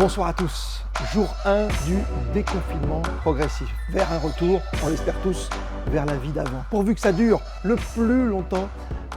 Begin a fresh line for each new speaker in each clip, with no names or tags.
Bonsoir à tous. Jour 1 du déconfinement progressif. Vers un retour, on l'espère tous, vers la vie d'avant. Pourvu que ça dure le plus longtemps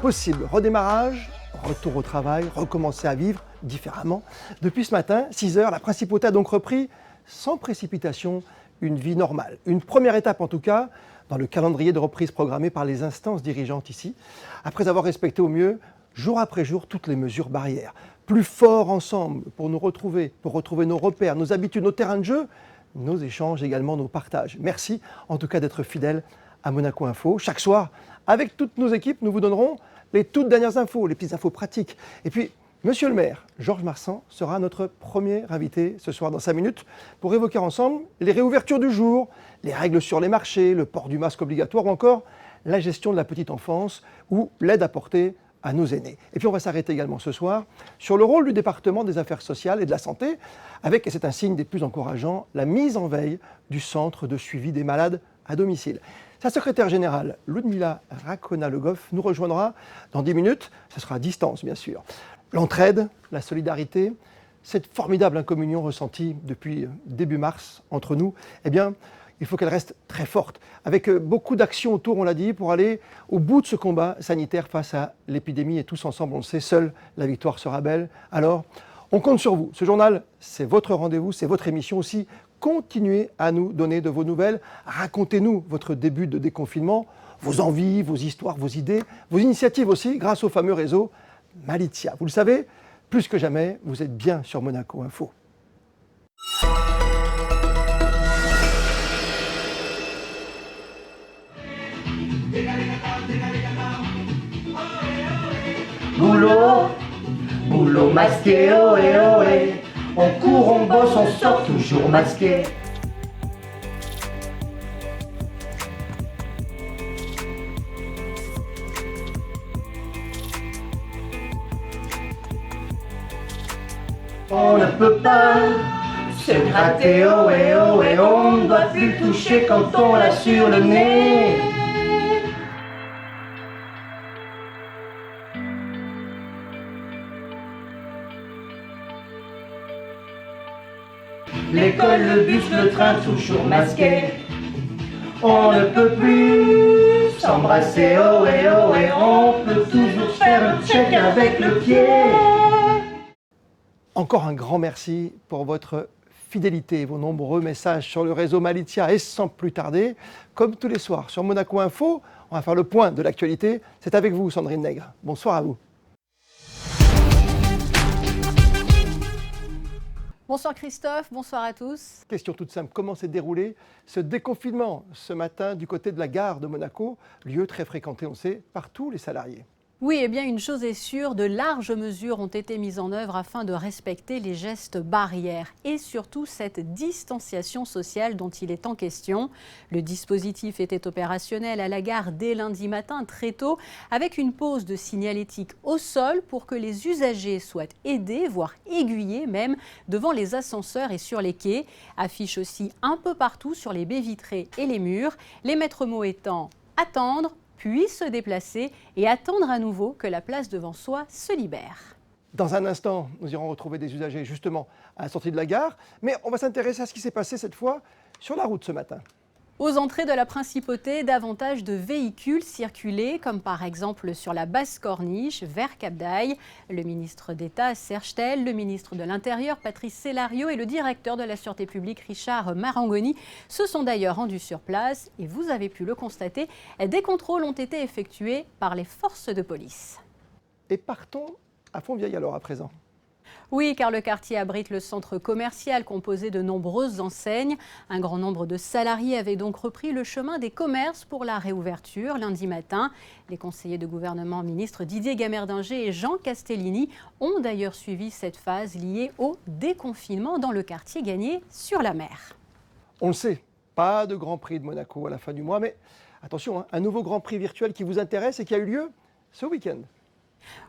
possible. Redémarrage, retour au travail, recommencer à vivre différemment. Depuis ce matin, 6 heures, la principauté a donc repris, sans précipitation, une vie normale. Une première étape en tout cas, dans le calendrier de reprise programmé par les instances dirigeantes ici, après avoir respecté au mieux, jour après jour, toutes les mesures barrières. Plus forts ensemble pour nous retrouver, pour retrouver nos repères, nos habitudes, nos terrains de jeu, nos échanges, également nos partages. Merci en tout cas d'être fidèles à Monaco Info. Chaque soir, avec toutes nos équipes, nous vous donnerons les toutes dernières infos, les petites infos pratiques. Et puis, Monsieur le maire, Georges Marsan, sera notre premier invité ce soir dans 5 minutes pour évoquer ensemble les réouvertures du jour, les règles sur les marchés, le port du masque obligatoire ou encore la gestion de la petite enfance ou l'aide apportée à nos aînés. Et puis on va s'arrêter également ce soir sur le rôle du département des affaires sociales et de la santé avec, et c'est un signe des plus encourageants, la mise en veille du centre de suivi des malades à domicile. Sa secrétaire générale, Ludmila Rakona-Legoff, nous rejoindra dans 10 minutes. Ce sera à distance, bien sûr. L'entraide, la solidarité, cette formidable incommunion ressentie depuis début mars entre nous, eh bien, il faut qu'elle reste très forte, avec beaucoup d'actions autour, on l'a dit, pour aller au bout de ce combat sanitaire face à l'épidémie. Et tous ensemble, on le sait, seule la victoire sera belle. Alors, on compte sur vous. Ce journal, c'est votre rendez-vous, c'est votre émission aussi. Continuez à nous donner de vos nouvelles. Racontez-nous votre début de déconfinement, vos envies, vos histoires, vos idées, vos initiatives aussi, grâce au fameux réseau Malitia. Vous le savez, plus que jamais, vous êtes bien sur Monaco Info.
Boulot, boulot masqué, ohé ohé. On court, on bosse, on sort toujours masqué. On ne peut pas se gratter, ohé ohé. On ne doit plus toucher quand on l'a sur le nez. L'école, le bus, le train, toujours masqué. On ne peut plus s'embrasser, ohé ohé. On peut toujours faire un check avec le pied.
Encore un grand merci pour votre fidélité, vos nombreux messages sur le réseau Malitia. Et sans plus tarder, comme tous les soirs sur Monaco Info, on va faire le point de l'actualité. C'est avec vous, Sandrine Nègre. Bonsoir à vous.
Bonsoir Christophe, bonsoir à tous.
Question toute simple, comment s'est déroulé ce déconfinement ce matin du côté de la gare de Monaco, lieu très fréquenté, on sait, par tous les salariés?
Oui, eh bien une chose est sûre, de larges mesures ont été mises en œuvre afin de respecter les gestes barrières et surtout cette distanciation sociale dont il est en question. Le dispositif était opérationnel à la gare dès lundi matin très tôt avec une pose de signalétique au sol pour que les usagers soient aidés, voire aiguillés même, devant les ascenseurs et sur les quais. Affiches aussi un peu partout sur les baies vitrées et les murs, les maîtres mots étant « attendre », puis se déplacer et attendre à nouveau que la place devant soi se libère.
Dans un instant, nous irons retrouver des usagers justement à la sortie de la gare, mais on va s'intéresser à ce qui s'est passé cette fois sur la route ce matin.
Aux entrées de la Principauté, davantage de véhicules circulaient, comme par exemple sur la basse corniche vers Cap-d'Aille. Le ministre d'État Serge Tel, le ministre de l'Intérieur Patrice Célario et le directeur de la Sûreté publique Richard Marangoni se sont d'ailleurs rendus sur place et vous avez pu le constater, des contrôles ont été effectués par les forces de police.
Et partons à Fontvieille alors à présent.
Oui, car le quartier abrite le centre commercial composé de nombreuses enseignes. Un grand nombre de salariés avaient donc repris le chemin des commerces pour la réouverture lundi matin. Les conseillers de gouvernement ministres Didier Gamerdinger et Jean Castellini ont d'ailleurs suivi cette phase liée au déconfinement dans le quartier gagné sur la mer.
On le sait, pas de Grand Prix de Monaco à la fin du mois, mais attention, un nouveau Grand Prix virtuel qui vous intéresse et qui a eu lieu ce week-end.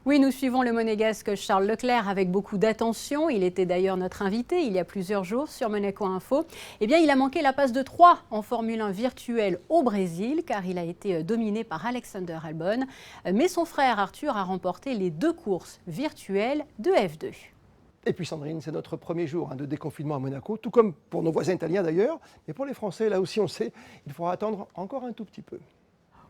Oui, nous suivons le monégasque Charles Leclerc avec beaucoup d'attention. Il était d'ailleurs notre invité il y a plusieurs jours sur Monaco Info. Eh bien, il a manqué la passe de 3 en Formule 1 virtuelle au Brésil car il a été dominé par Alexander Albon. Mais son frère Arthur a remporté les 2 courses virtuelles de F2.
Et puis Sandrine, c'est notre premier jour de déconfinement à Monaco, tout comme pour nos voisins italiens d'ailleurs. Mais pour les Français, là aussi on sait, il faudra attendre encore un tout petit peu.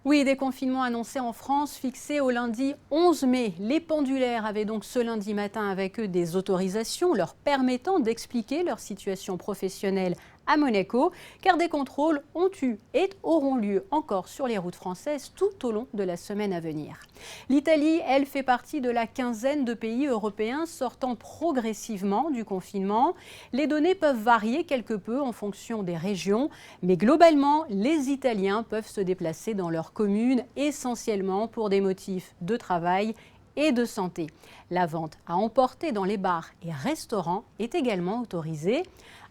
Oui, déconfinement annoncé en France, fixé au lundi 11 mai. Les pendulaires avaient donc ce lundi matin avec eux des autorisations leur permettant d'expliquer leur situation professionnelle à Monaco, car des contrôles ont eu et auront lieu encore sur les routes françaises tout au long de la semaine à venir. L'Italie, elle, fait partie de la quinzaine de pays européens sortant progressivement du confinement. Les données peuvent varier quelque peu en fonction des régions, mais globalement, les Italiens peuvent se déplacer dans leur commune essentiellement pour des motifs de travail et de santé. La vente à emporter dans les bars et restaurants est également autorisée.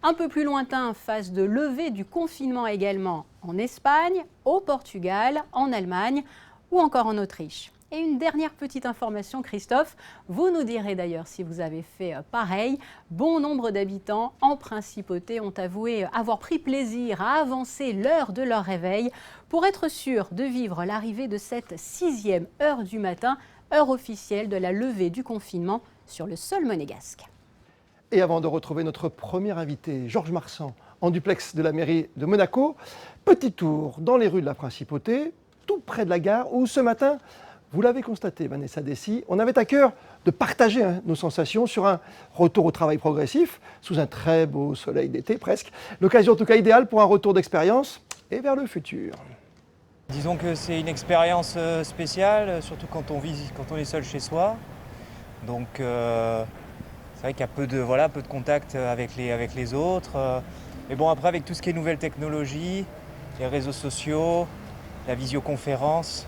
Un peu plus lointain, phase de levée du confinement également en Espagne, au Portugal, en Allemagne ou encore en Autriche. Et une dernière petite information, Christophe, vous nous direz d'ailleurs si vous avez fait pareil. Bon nombre d'habitants en principauté ont avoué avoir pris plaisir à avancer l'heure de leur réveil pour être sûrs de vivre l'arrivée de cette 6e heure du matin, heure officielle de la levée du confinement sur le sol monégasque.
Et avant de retrouver notre premier invité, Georges Marsan, en duplex de la mairie de Monaco, petit tour dans les rues de la Principauté, tout près de la gare, où ce matin, vous l'avez constaté, Vanessa Dessy, on avait à cœur de partager nos sensations sur un retour au travail progressif, sous un très beau soleil d'été presque. L'occasion en tout cas idéale pour un retour d'expérience et vers le futur.
Disons que c'est une expérience spéciale, surtout quand on est seul chez soi. Donc c'est vrai qu'il y a peu de contact avec les autres. Mais bon, après, avec tout ce qui est nouvelles technologies, les réseaux sociaux, la visioconférence,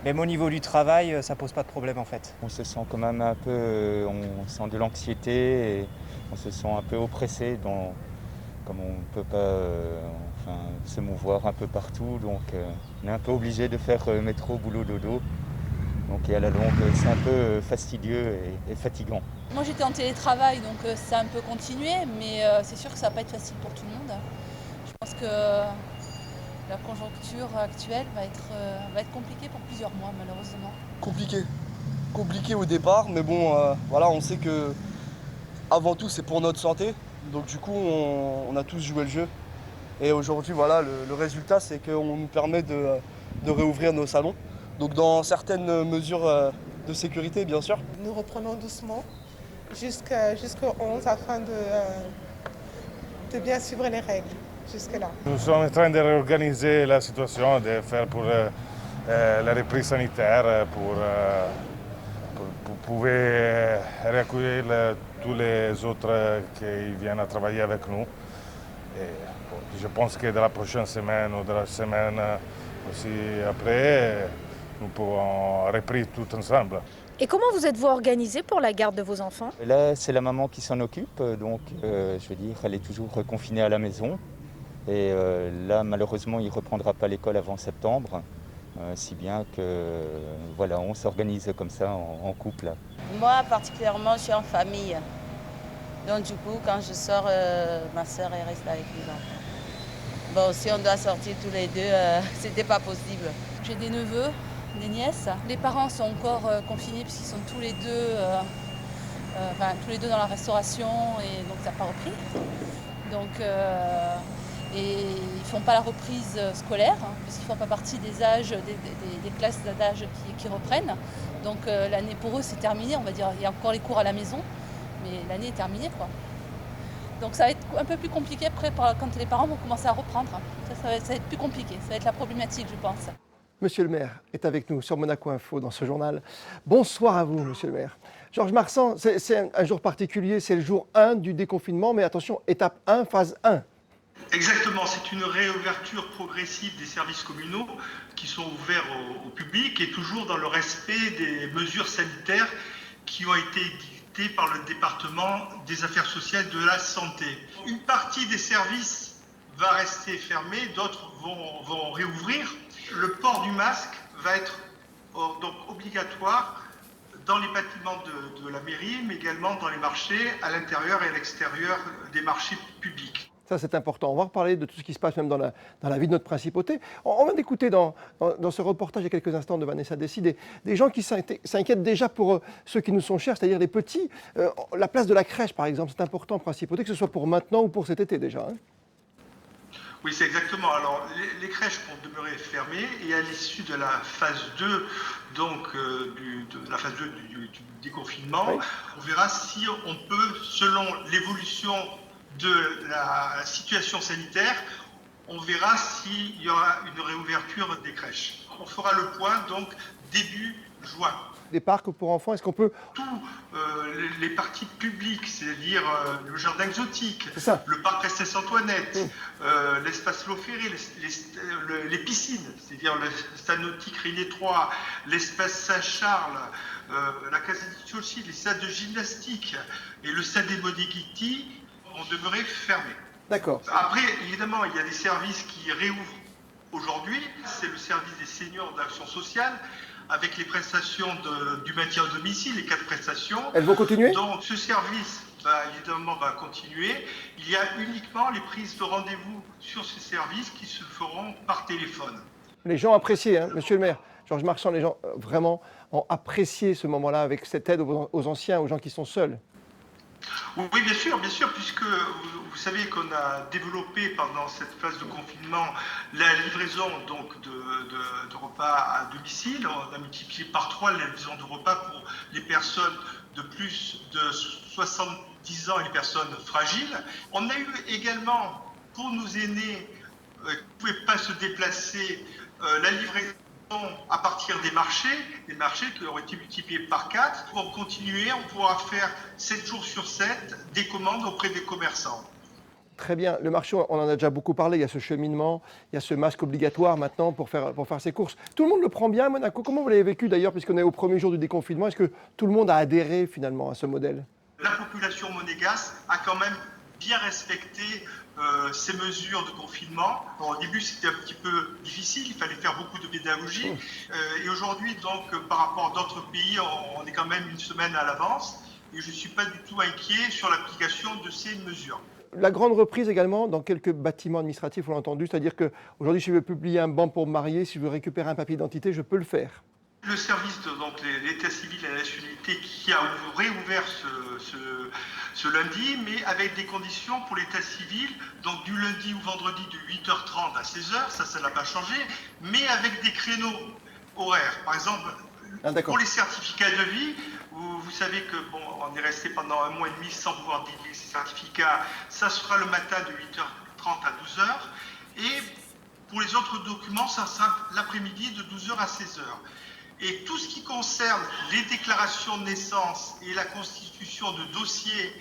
même au niveau du travail, ça pose pas de problème en fait.
On se sent quand même un peu, on sent de l'anxiété et on se sent un peu oppressé comme on ne peut pas se mouvoir un peu partout, donc on est un peu obligé de faire métro, boulot, dodo. Donc et à la longue, c'est un peu fastidieux et fatigant.
Moi j'étais en télétravail, donc ça a un peu continué, mais c'est sûr que ça va pas être facile pour tout le monde. Je pense que la conjoncture actuelle va être compliquée pour plusieurs mois malheureusement.
Compliqué au départ, mais bon, voilà, on sait que avant tout c'est pour notre santé, donc du coup on a tous joué le jeu. Et aujourd'hui, voilà, le résultat c'est qu'on nous permet de réouvrir nos salons. Donc dans certaines mesures de sécurité, bien sûr.
Nous reprenons doucement jusqu'au 11 afin de bien suivre les règles jusque-là.
Nous sommes en train de réorganiser la situation, de faire pour la reprise sanitaire, pour pouvoir accueillir tous les autres qui viennent à travailler avec nous. Et, je pense que de la prochaine semaine ou de la semaine aussi après, nous pourrons reprendre tout ensemble.
Et comment vous êtes-vous organisé pour la garde de vos enfants?
Là, c'est la maman qui s'en occupe, donc je veux dire, elle est toujours confinée à la maison. Et là, malheureusement, il ne reprendra pas l'école avant septembre, si bien que voilà, on s'organise comme ça en couple.
Moi, particulièrement, je suis en famille. Donc du coup, quand je sors, ma sœur reste avec les enfants. Bon, si on doit sortir tous les deux, c'était pas possible.
J'ai des neveux, des nièces. Les parents sont encore confinés puisqu'ils sont tous les deux dans la restauration et donc ça n'a pas repris. Donc, et ils ne font pas la reprise scolaire puisqu'ils ne font pas partie des âges, des classes d'âge qui reprennent. Donc l'année pour eux c'est terminé, on va dire. Il y a encore les cours à la maison, mais l'année est terminée, quoi. Donc ça va être un peu plus compliqué après quand les parents vont commencer à reprendre. Ça va être plus compliqué, ça va être la problématique, je pense.
Monsieur le maire est avec nous sur Monaco Info dans ce journal. Bonsoir à vous, monsieur le maire. Georges Marsan, c'est un jour particulier, c'est le jour 1 du déconfinement, mais attention, étape 1, phase 1.
Exactement, c'est une réouverture progressive des services communaux qui sont ouverts au public et toujours dans le respect des mesures sanitaires qui ont été dictées par le département des affaires sociales et de la santé. Une partie des services va rester fermée, d'autres vont réouvrir. Le port du masque va être donc obligatoire dans les bâtiments de la mairie, mais également dans les marchés, à l'intérieur et à l'extérieur des marchés publics.
Ça, c'est important. On va reparler de tout ce qui se passe même dans la vie de notre principauté. On vient d'écouter dans ce reportage il y a quelques instants de Vanessa Dessy des gens qui s'inquiètent déjà pour ceux qui nous sont chers, c'est-à-dire les petits. La place de la crèche, par exemple, c'est important en principauté, que ce soit pour maintenant ou pour cet été déjà. Hein.
Oui, c'est exactement. Alors, les crèches vont demeurer fermées et à l'issue de la phase 2, donc de la phase 2 du déconfinement, oui. On verra si on peut, selon l'évolution de la situation sanitaire, on verra s'il y aura une réouverture des crèches. On fera le point donc début juin.
Des parcs pour enfants, est-ce qu'on peut...
Tous les parties publiques, c'est-à-dire le jardin exotique, le parc Princesse-Antoinette, l'espace Loferré, les piscines, c'est-à-dire le stade nautique Régnier 3, l'espace Saint-Charles, la Casa di Ciolci, les stades de gymnastique et le stade des Bodeghiti ont demeuré fermés.
D'accord.
Après, évidemment, il y a des services qui réouvrent aujourd'hui. C'est le service des seniors d'action sociale, avec les prestations du maintien à domicile, les 4 prestations.
Elles vont continuer?
Donc ce service, évidemment, va continuer. Il y a uniquement les prises de rendez-vous sur ces services qui se feront par téléphone.
Les gens appréciaient, hein, Monsieur le maire, Georges Marchand, les gens vraiment ont apprécié ce moment-là avec cette aide aux anciens, aux gens qui sont seuls.
Oui, bien sûr, puisque vous savez qu'on a développé pendant cette phase de confinement la livraison donc, de repas à domicile. On a multiplié par 3 la livraison de repas pour les personnes de plus de 70 ans et les personnes fragiles. On a eu également, pour nos aînés qui ne pouvaient pas se déplacer, la livraison à partir des marchés qui auraient été multipliés par 4. Pour continuer, on pourra faire 7 jours sur 7 des commandes auprès des commerçants.
Très bien. Le marché, on en a déjà beaucoup parlé. Il y a ce cheminement, il y a ce masque obligatoire maintenant pour faire ses courses. Tout le monde le prend bien à Monaco. Comment vous l'avez vécu d'ailleurs, puisqu'on est au premier jour du déconfinement? Est-ce que tout le monde a adhéré finalement à ce modèle?
La population monégasque a quand même bien respecté ces mesures de confinement. Bon, au début, c'était un petit peu difficile, il fallait faire beaucoup de pédagogie. Et aujourd'hui, donc, par rapport à d'autres pays, on est quand même une semaine à l'avance. Et je ne suis pas du tout inquiet sur l'application de ces mesures.
La grande reprise également dans quelques bâtiments administratifs, on l'a entendu, c'est-à-dire qu'aujourd'hui, si je veux publier un ban pour me marier, si je veux récupérer un papier d'identité, je peux le faire.
Le service de l'état civil et la nationalité qui a réouvert ce lundi, mais avec des conditions pour l'état civil, donc du lundi au vendredi de 8h30 à 16h, ça n'a pas changé, mais avec des créneaux horaires. Par exemple, pour les certificats de vie, vous savez que on est resté pendant 1 mois et demi sans pouvoir dédier ces certificats, ça sera le matin de 8h30 à 12h, et pour les autres documents, ça sera l'après-midi de 12h à 16h. Et tout ce qui concerne les déclarations de naissance et la constitution de dossiers,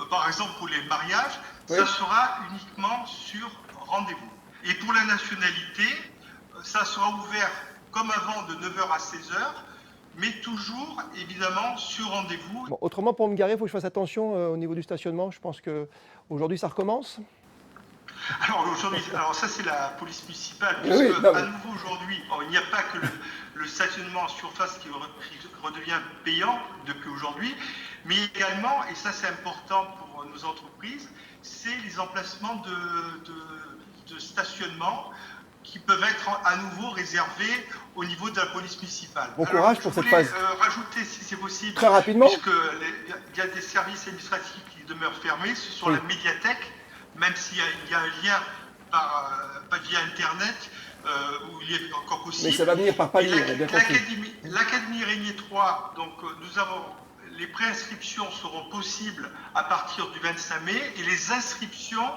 par exemple pour les mariages, ça sera uniquement sur rendez-vous. Et pour la nationalité, ça sera ouvert comme avant de 9h à 16h, mais toujours évidemment sur rendez-vous.
Bon, autrement, pour me garer, il faut que je fasse attention au niveau du stationnement. Je pense qu'aujourd'hui, ça recommence.
Alors aujourd'hui, ça c'est la police municipale, puisque à nouveau aujourd'hui, il n'y a pas que le stationnement en surface qui redevient payant depuis aujourd'hui, mais également, et ça c'est important pour nos entreprises, c'est les emplacements de stationnement qui peuvent être à nouveau réservés au niveau de la police municipale.
Bon courage pour cette phase.
Je voulais rajouter, si c'est possible,
très rapidement,
puisqu'il y a des services administratifs qui demeurent fermés, ce sont la médiathèque, même s'il y a un lien pas via Internet, où il est encore possible.
Mais ça va venir par palier, bien compris.
L'Académie Régnier 3, donc nous avons, les préinscriptions seront possibles à partir du 25 mai et les inscriptions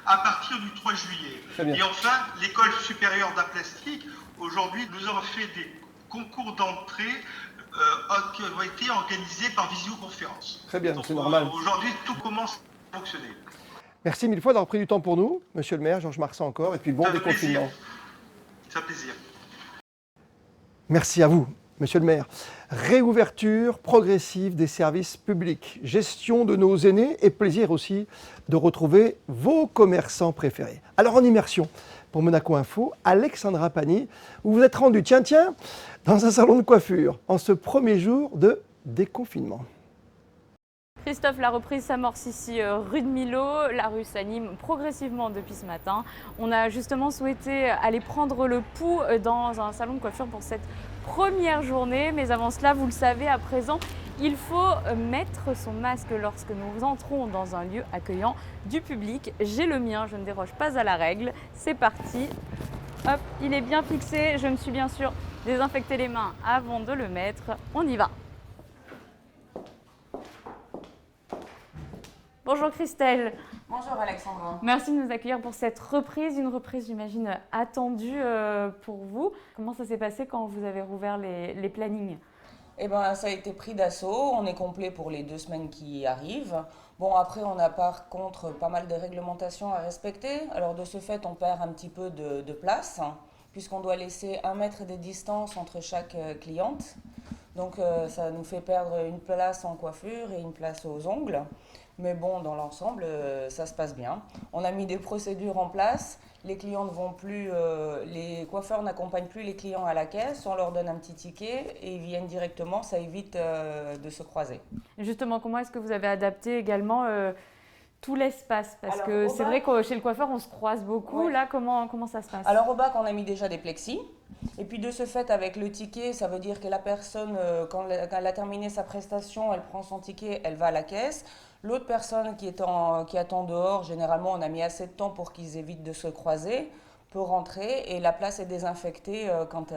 à partir du 3 juillet. Et enfin, l'école supérieure d'art plastique, aujourd'hui, nous avons fait des concours d'entrée qui ont été organisés par visioconférence.
Très bien, c'est normal.
Aujourd'hui, tout commence à fonctionner.
Merci mille fois d'avoir pris du temps pour nous, Monsieur le maire, Georges Marchand encore, et puis bon déconfinement.
Ça fait plaisir.
Merci à vous, Monsieur le maire. Réouverture progressive des services publics, gestion de nos aînés et plaisir aussi de retrouver vos commerçants préférés. Alors en immersion pour Monaco Info, Alexandra Pani, où vous êtes rendu, tiens, dans un salon de coiffure en ce premier jour de déconfinement.
Christophe, la reprise s'amorce ici rue de Millau. La rue s'anime progressivement depuis ce matin. On a justement souhaité aller prendre le pouls dans un salon de coiffure pour cette première journée. Mais avant cela, vous le savez à présent, il faut mettre son masque lorsque nous entrons dans un lieu accueillant du public. J'ai le mien, je ne déroge pas à la règle. C'est parti. Hop, il est bien fixé. Je me suis bien sûr désinfecté les mains avant de le mettre. On y va. Bonjour Christelle.
Bonjour Alexandra.
Merci de nous accueillir pour cette reprise, une reprise j'imagine attendue pour vous. Comment ça s'est passé quand vous avez rouvert les plannings?
Eh ben, ça a été pris d'assaut, on est complet pour les 2 semaines qui arrivent. Bon, après on a par contre pas mal de réglementations à respecter. Alors de ce fait on perd un petit peu de place, puisqu'on doit laisser 1 mètre de distance entre chaque cliente. Donc ça nous fait perdre une place en coiffure et une place aux ongles. Mais bon, dans l'ensemble, ça se passe bien. On a mis des procédures en place. Les clients ne vont plus, les coiffeurs n'accompagnent plus les clients à la caisse. On leur donne un petit ticket et ils viennent directement. Ça évite de se croiser.
Justement, comment est-ce que vous avez adapté également tout l'espace? Parce
Alors,
que c'est
bac,
vrai que chez le coiffeur, on se croise beaucoup.
Ouais.
Là, comment ça se passe?
Alors au bac, on a mis déjà des plexis. Et puis de ce fait, avec le ticket, ça veut dire que la personne, quand elle a terminé sa prestation, elle prend son ticket, elle va à la caisse. L'autre personne qui attend dehors, généralement on a mis assez de temps pour qu'ils évitent de se croiser, peut rentrer et la place est désinfectée quand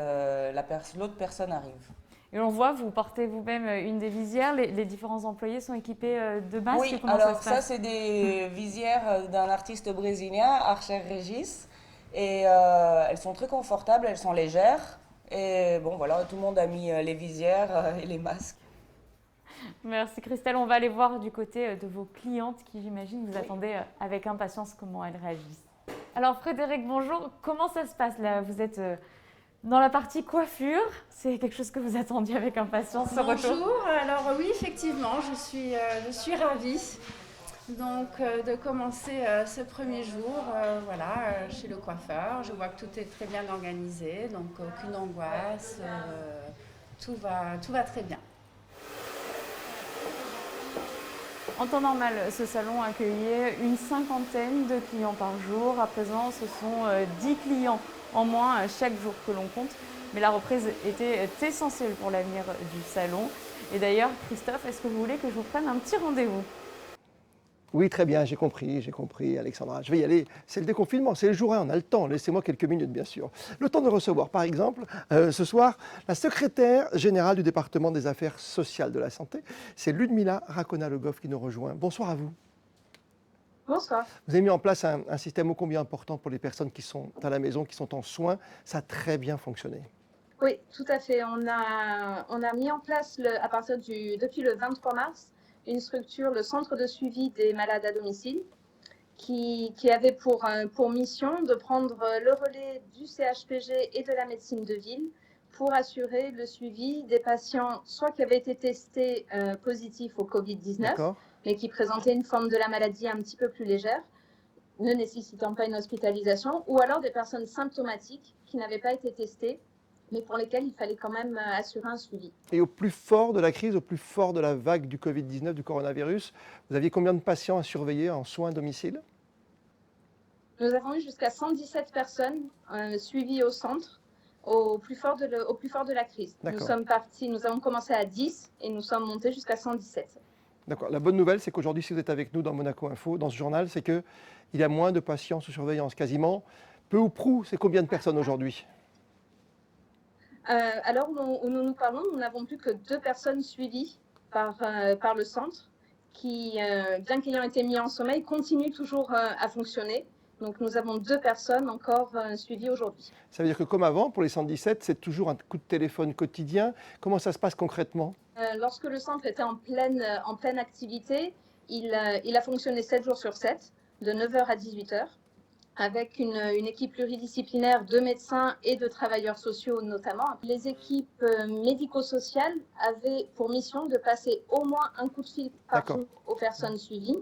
l'autre personne arrive.
Et on voit, vous portez vous-même une des visières. Les différents employés sont équipés de masques.
Oui,
comment
alors
ça se passe?
c'est des visières d'un artiste brésilien, Archer Regis. Et elles sont très confortables, elles sont légères. Et bon voilà, tout le monde a mis les visières et les masques.
Merci Christelle. On va aller voir du côté de vos clientes qui, j'imagine, vous attendez avec impatience comment elles réagissent. Alors Frédéric, bonjour. Comment ça se passe là? Vous êtes dans la partie coiffure. C'est quelque chose que vous attendiez avec impatience, ce retour?
Bonjour. Alors oui, effectivement, je suis ravie. Donc de commencer ce premier jour chez le coiffeur. Je vois que tout est très bien organisé, donc aucune angoisse, tout va très bien.
En temps normal, ce salon accueillait une 50aine de clients par jour. À présent, ce sont 10 clients en moins chaque jour que l'on compte. Mais la reprise était essentielle pour l'avenir du salon. Et d'ailleurs, Christophe, est-ce que vous voulez que je vous prenne un petit rendez-vous?
Oui, très bien, j'ai compris, Alexandra. Je vais y aller. C'est le déconfinement, c'est le jour 1, on a le temps. Laissez-moi quelques minutes, bien sûr. Le temps de recevoir, par exemple, ce soir, la secrétaire générale du département des affaires sociales de la santé. C'est Ludmila Racona-Le Goff qui nous rejoint. Bonsoir à vous.
Bonsoir.
Vous avez mis en place un système ô combien important pour les personnes qui sont à la maison, qui sont en soins. Ça a très bien fonctionné.
Oui, tout à fait. On a mis en place, depuis le 23 mars, une structure, le centre de suivi des malades à domicile, qui avait pour mission de prendre le relais du CHPG et de la médecine de ville pour assurer le suivi des patients, soit qui avaient été testés positifs au Covid-19, mais qui présentaient une forme de la maladie un petit peu plus légère, ne nécessitant pas une hospitalisation, ou alors des personnes symptomatiques qui n'avaient pas été testées, mais pour lesquels il fallait quand même assurer un suivi.
Et au plus fort de la crise, au plus fort de la vague du Covid-19, du coronavirus, vous aviez combien de patients à surveiller en soins à domicile?
Nous avons eu jusqu'à 117 personnes suivies au centre au plus fort de la crise. Nous avons commencé à 10 et nous sommes montés jusqu'à 117.
D'accord. La bonne nouvelle, c'est qu'aujourd'hui, si vous êtes avec nous dans Monaco Info, dans ce journal, c'est qu'il y a moins de patients sous surveillance, quasiment. Peu ou prou, c'est combien de personnes aujourd'hui?
Alors, où nous parlons, nous n'avons plus que 2 personnes suivies par le centre qui, bien qu'ayant été mis en sommeil, continuent toujours à fonctionner. Donc, nous avons 2 personnes encore suivies aujourd'hui.
Ça veut dire que comme avant, pour les 117, c'est toujours un coup de téléphone quotidien. Comment ça se passe concrètement?
Lorsque le centre était en pleine activité, il a fonctionné 7 jours sur 7, de 9h à 18h. Avec une équipe pluridisciplinaire de médecins et de travailleurs sociaux notamment. Les équipes médico-sociales avaient pour mission de passer au moins un coup de fil par jour aux personnes suivies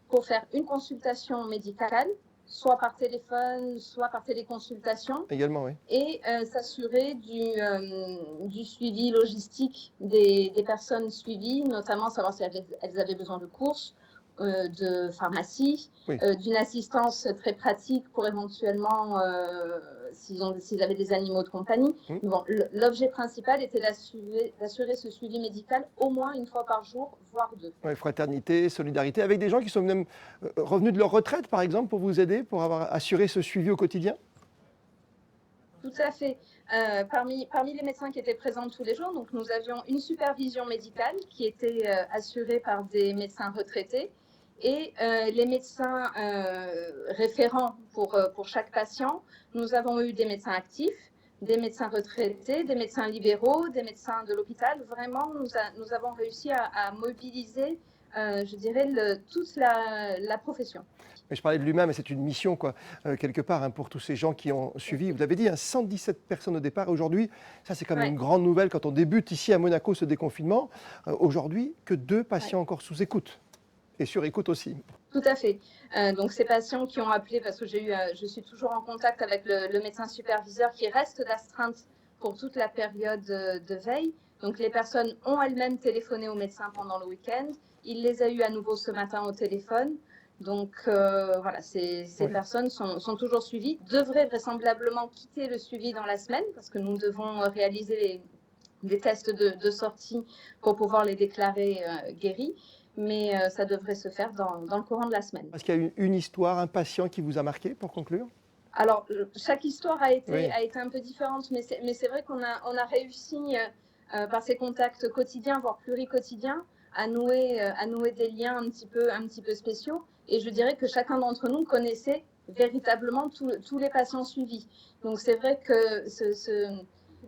pour faire une consultation médicale soit par téléphone, soit par téléconsultation.
Également, oui.
Et s'assurer du suivi logistique des personnes suivies, notamment savoir si elles avaient besoin de courses, de pharmacie,
Oui.
D'une assistance très pratique pour éventuellement, s'ils avaient des animaux de compagnie. Bon, l'objet principal était d'assurer ce suivi médical au moins une fois par jour, voire 2.
Ouais, fraternité, solidarité, avec des gens qui sont même revenus de leur retraite, par exemple, pour vous aider, pour avoir assuré ce suivi au quotidien?
Tout à fait. Parmi les médecins qui étaient présents tous les jours, donc nous avions une supervision médicale qui était assurée par des médecins retraités et les médecins référents pour chaque patient. Nous avons eu des médecins actifs, des médecins retraités, des médecins libéraux, des médecins de l'hôpital. Vraiment, nous avons réussi à mobiliser, je dirais, toute la profession.
Mais je parlais de l'humain, mais c'est une mission, quoi, quelque part, hein, pour tous ces gens qui ont suivi. Vous l'avez dit, hein, 117 personnes au départ. Aujourd'hui, ça c'est quand même une grande nouvelle quand on débute ici à Monaco ce déconfinement. Aujourd'hui, que 2 patients encore sous écoute et sur écoute aussi.
Tout à fait. Donc ces patients qui ont appelé, parce que je suis toujours en contact avec le médecin superviseur qui reste d'astreinte pour toute la période de veille. Donc les personnes ont elles-mêmes téléphoné au médecin pendant le week-end. Il les a eues à nouveau ce matin au téléphone. Donc voilà, ces personnes sont toujours suivies, devraient vraisemblablement quitter le suivi dans la semaine parce que nous devons réaliser des tests de sortie pour pouvoir les déclarer guéris. Mais ça devrait se faire dans le courant de la semaine.
Est-ce qu'il y a une histoire, un patient qui vous a marqué pour conclure?
Alors, chaque histoire a été un peu différente, mais c'est vrai qu'on a réussi, par ces contacts quotidiens, voire pluriquotidiens, à nouer des liens un petit peu spéciaux. Et je dirais que chacun d'entre nous connaissait véritablement tous les patients suivis. Donc c'est vrai que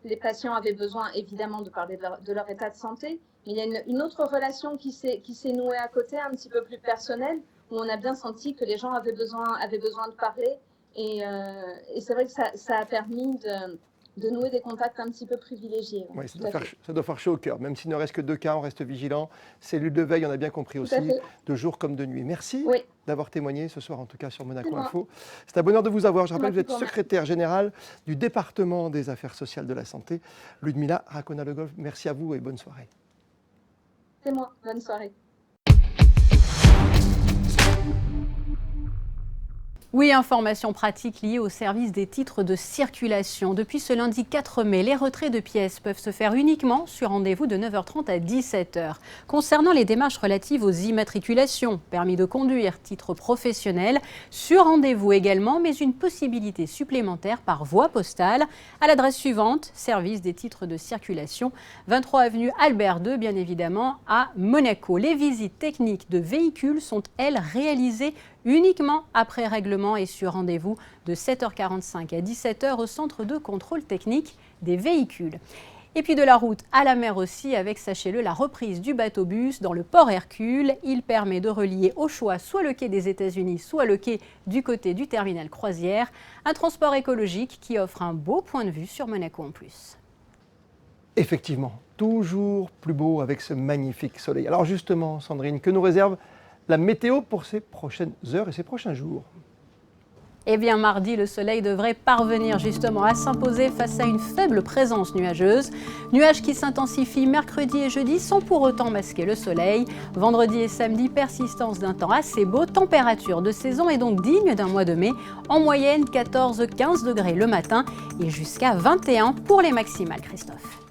les patients avaient besoin évidemment de parler de leur état de santé, mais il y a une autre relation qui s'est nouée à côté, un petit peu plus personnelle, où on a bien senti que les gens avaient besoin de parler. Et c'est vrai que ça a permis de nouer des contacts un petit peu privilégiés.
Oui, ça doit faire chaud au cœur. Même s'il ne reste que 2 cas, on reste vigilant. Cellule de veille, on a bien compris aussi, de jour comme de nuit. Merci d'avoir témoigné ce soir, en tout cas sur Monaco Info. C'est un bonheur de vous avoir. Je rappelle que vous êtes secrétaire générale du département des affaires sociales de la santé. Ludmila Rakona-Le Golf, merci à vous et bonne soirée.
C'est moi, bonne soirée.
Oui, information pratique liée au service des titres de circulation. Depuis ce lundi 4 mai, les retraits de pièces peuvent se faire uniquement sur rendez-vous de 9h30 à 17h. Concernant les démarches relatives aux immatriculations, permis de conduire, titre professionnel, sur rendez-vous également, mais une possibilité supplémentaire par voie postale à l'adresse suivante, service des titres de circulation, 23 avenue Albert II, bien évidemment, à Monaco. Les visites techniques de véhicules sont, elles, réalisées uniquement après règlement et sur rendez-vous de 7h45 à 17h au centre de contrôle technique des véhicules. Et puis de la route à la mer aussi avec, sachez-le, la reprise du bateau-bus dans le port Hercule. Il permet de relier au choix soit le quai des États-Unis, soit le quai du côté du terminal croisière. Un transport écologique qui offre un beau point de vue sur Monaco en plus.
Effectivement, toujours plus beau avec ce magnifique soleil. Alors justement, Sandrine, que nous réserve la météo pour ces prochaines heures et ces prochains jours?
Eh bien, mardi, le soleil devrait parvenir justement à s'imposer face à une faible présence nuageuse. Nuages qui s'intensifient mercredi et jeudi sans pour autant masquer le soleil. Vendredi et samedi, persistance d'un temps assez beau. Température de saison et donc digne d'un mois de mai. En moyenne, 14-15 degrés le matin et jusqu'à 21 pour les maximales, Christophe.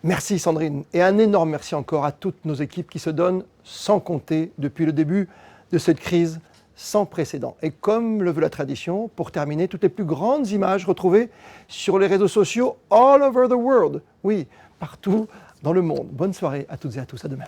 Merci Sandrine et un énorme merci encore à toutes nos équipes qui se donnent sans compter depuis le début de cette crise sans précédent. Et comme le veut la tradition, pour terminer, toutes les plus grandes images retrouvées sur les réseaux sociaux all over the world. Oui, partout dans le monde. Bonne soirée à toutes et à tous, à demain.